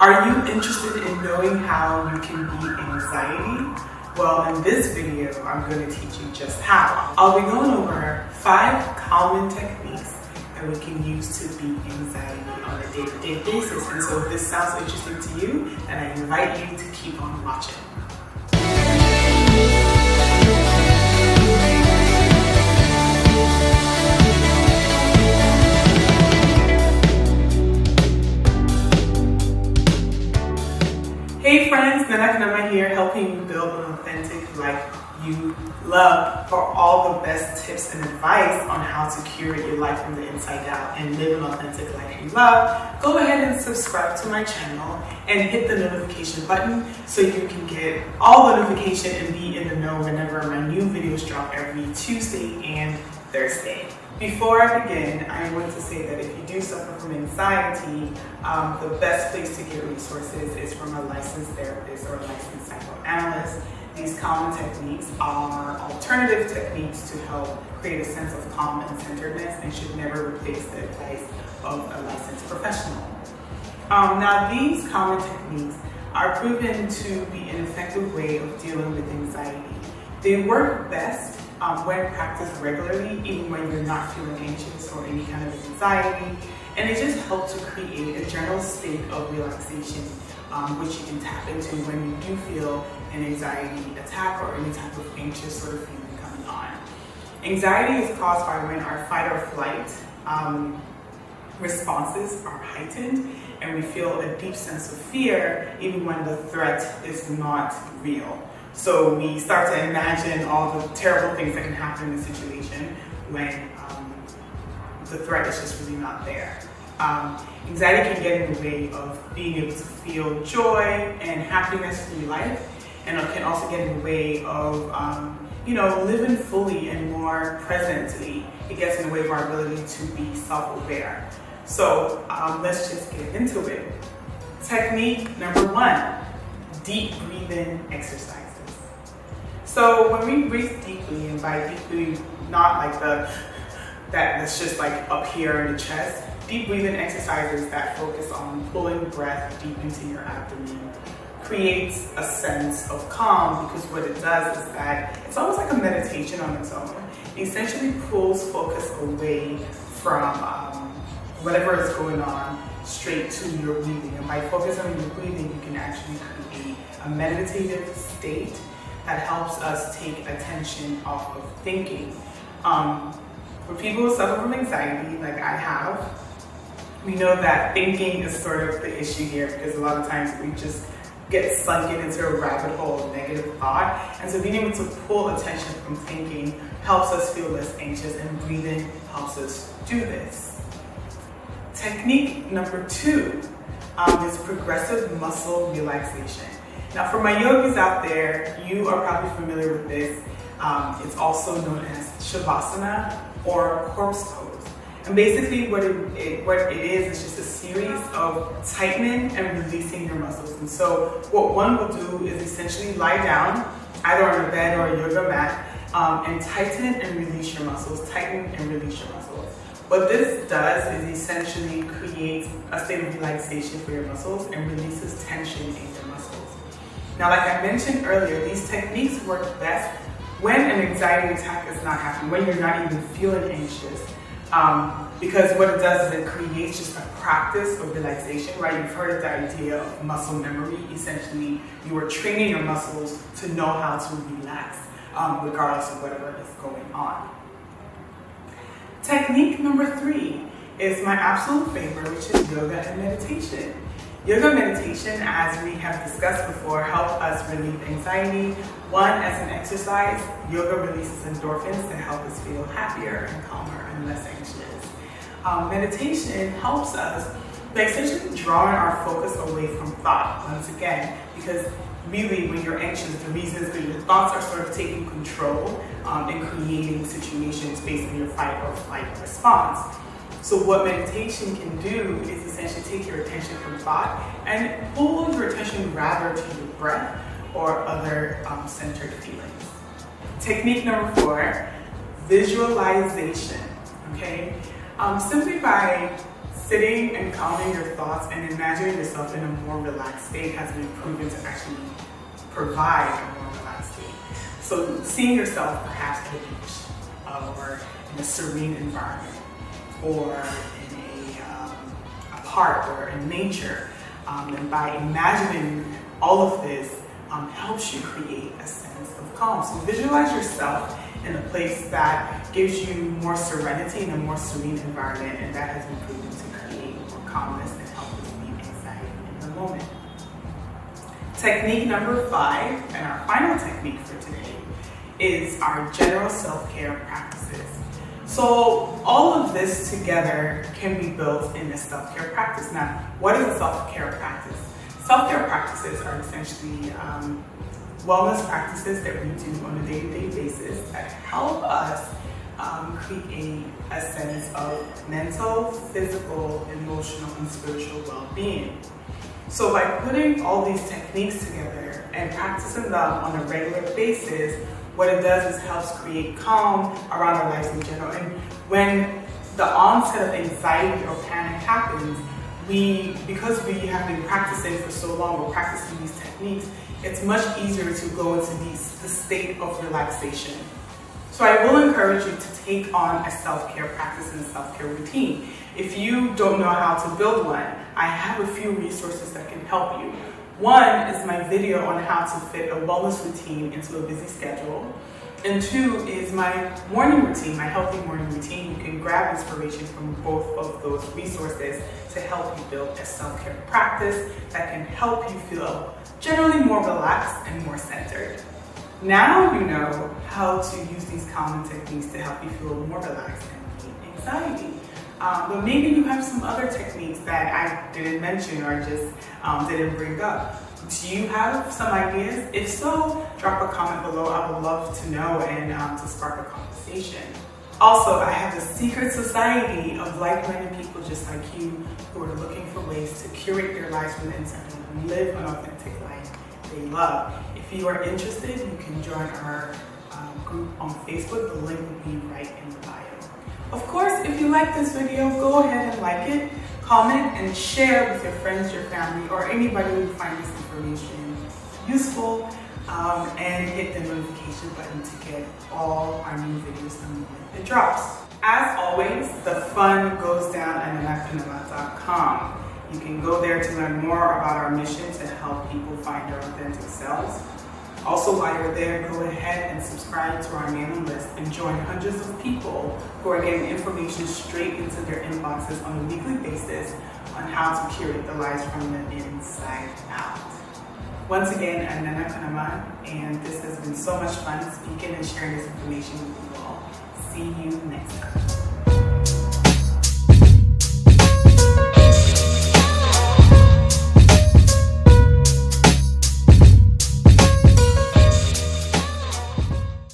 Are you interested in knowing how you can beat anxiety? Well, in this video, I'm going to teach you just how. I'll be going over 5 common techniques that we can use to beat anxiety on a day-to-day basis. And so if this sounds interesting to you, then I invite you to keep on watching. Hey friends, Konamah here, helping you build an authentic life you love. For all the best tips and advice on how to curate your life from the inside out and live an authentic life you love, go ahead and subscribe to my channel and hit the notification button so you can get all the notification and be in the know whenever my new videos drop every Tuesday and Thursday. Before I begin, I want to say that if you do suffer from anxiety, the best place to get resources is from a licensed therapist or a licensed psychoanalyst. These common techniques are alternative techniques to help create a sense of calm and centeredness and should never replace the advice of a licensed professional. Now, these common techniques are proven to be an effective way of dealing with anxiety. They work best when practiced regularly, even when you're not feeling anxious or any kind of anxiety. And it just helps to create a general state of relaxation, which you can tap into when you do feel an anxiety attack or any type of anxious sort of feeling coming on. Anxiety is caused by when our fight or flight responses are heightened and we feel a deep sense of fear even when the threat is not real. So we start to imagine all the terrible things that can happen in a situation when the threat is just really not there. Anxiety can get in the way of being able to feel joy and happiness through life, and it can also get in the way of living fully and more presently. It gets in the way of our ability to be self-aware. So let's just get into it. Technique number 1, deep breathing exercises. So when we breathe deeply, and by deeply, not like that's just like up here in the chest, deep breathing exercises that focus on pulling breath deep into your abdomen creates a sense of calm, because what it does is that it's almost like a meditation on its own. It essentially pulls focus away from whatever is going on straight to your breathing. And by focusing on your breathing, you can actually create a meditative state that helps us take attention off of thinking. For people who suffer from anxiety, like I have, we know that thinking is sort of the issue here, because a lot of times we just get sunk into a rabbit hole of negative thought. And so being able to pull attention from thinking helps us feel less anxious, and breathing helps us do this. Technique number 2 is progressive muscle relaxation. Now, for my yogis out there, you are probably familiar with this. It's also known as Shavasana or corpse pose. And basically what it is just a series of tightening and releasing your muscles. And so what one will do is essentially lie down, either on a bed or a yoga mat, and tighten and release your muscles, tighten and release your muscles. What this does is essentially create a state of relaxation for your muscles and releases tension in your muscles. Now, like I mentioned earlier, these techniques work best when an anxiety attack is not happening, when you're not even feeling anxious. Because what it does is it creates just a practice of relaxation, right? You've heard the idea of muscle memory. Essentially, you are training your muscles to know how to relax, regardless of whatever is going on. Technique number 3 is my absolute favorite, which is yoga and meditation. Yoga and meditation, as we have discussed before, help us relieve anxiety. One, as an exercise, yoga releases endorphins to help us feel happier and calmer and less anxious. Meditation helps us by essentially drawing our focus away from thought, once again, because really when you're anxious, the reason is that your thoughts are sort of taking control and creating situations based on your fight or flight response. So what meditation can do is essentially take your attention from thought and pull your attention rather to your breath or other centered feelings. Technique number 4, visualization. Okay, simply by Sitting and calming your thoughts and imagining yourself in a more relaxed state has been proven to actually provide a more relaxed state. So seeing yourself perhaps at a beach or in a serene environment or in a park or in nature, and by imagining all of this helps you create a sense of calm. So visualize yourself in a place that gives you more serenity and a more serene environment, and that has been proven to create more calmness and help relieve anxiety in the moment. Technique number 5, and our final technique for today, is our general self-care practices. So all of this together can be built in a self-care practice. Now, what is a self-care practice? Self-care practices are essentially wellness practices that we do on a day-to-day basis that help us create a sense of mental, physical, emotional, and spiritual well-being. So by putting all these techniques together and practicing them on a regular basis, what it does is helps create calm around our lives in general. And when the onset of anxiety or panic happens, because we have been practicing for so long, we're practicing these techniques, it's much easier to go into the state of relaxation. So I will encourage you to take on a self-care practice and a self-care routine. If you don't know how to build one, I have a few resources that can help you. One is my video on how to fit a wellness routine into a busy schedule. And 2 is my morning routine, my healthy morning routine. You can grab inspiration from both of those resources to help you build a self-care practice that can help you feel generally more relaxed and more centered. Now you know how to use these calming techniques to help you feel more relaxed and relieve anxiety. But maybe you have some other techniques that I didn't mention or just didn't bring up. Do you have some ideas? If so, drop a comment below. I would love to know and to spark a conversation. Also, I have a secret society of like-minded people just like you who are looking for ways to curate their lives from the inside and live an authentic life they love. If you are interested, you can join our group on Facebook. The link will be right in the bio. Of course, if you like this video, go ahead and like it, comment, and share with your friends, your family, or anybody who finds this information useful, and hit the notification button to get all our new videos the moment it drops. As always, the fun goes down at Konamah.com. You can go there to learn more about our mission to help people find their authentic selves. Also, while you're there, go ahead and subscribe to our mailing list and join hundreds of people who are getting information straight into their inboxes on a weekly basis on how to curate their lives from the inside out. Once again, I'm Konamah, and this has been so much fun speaking and sharing this information with you all. See you next time.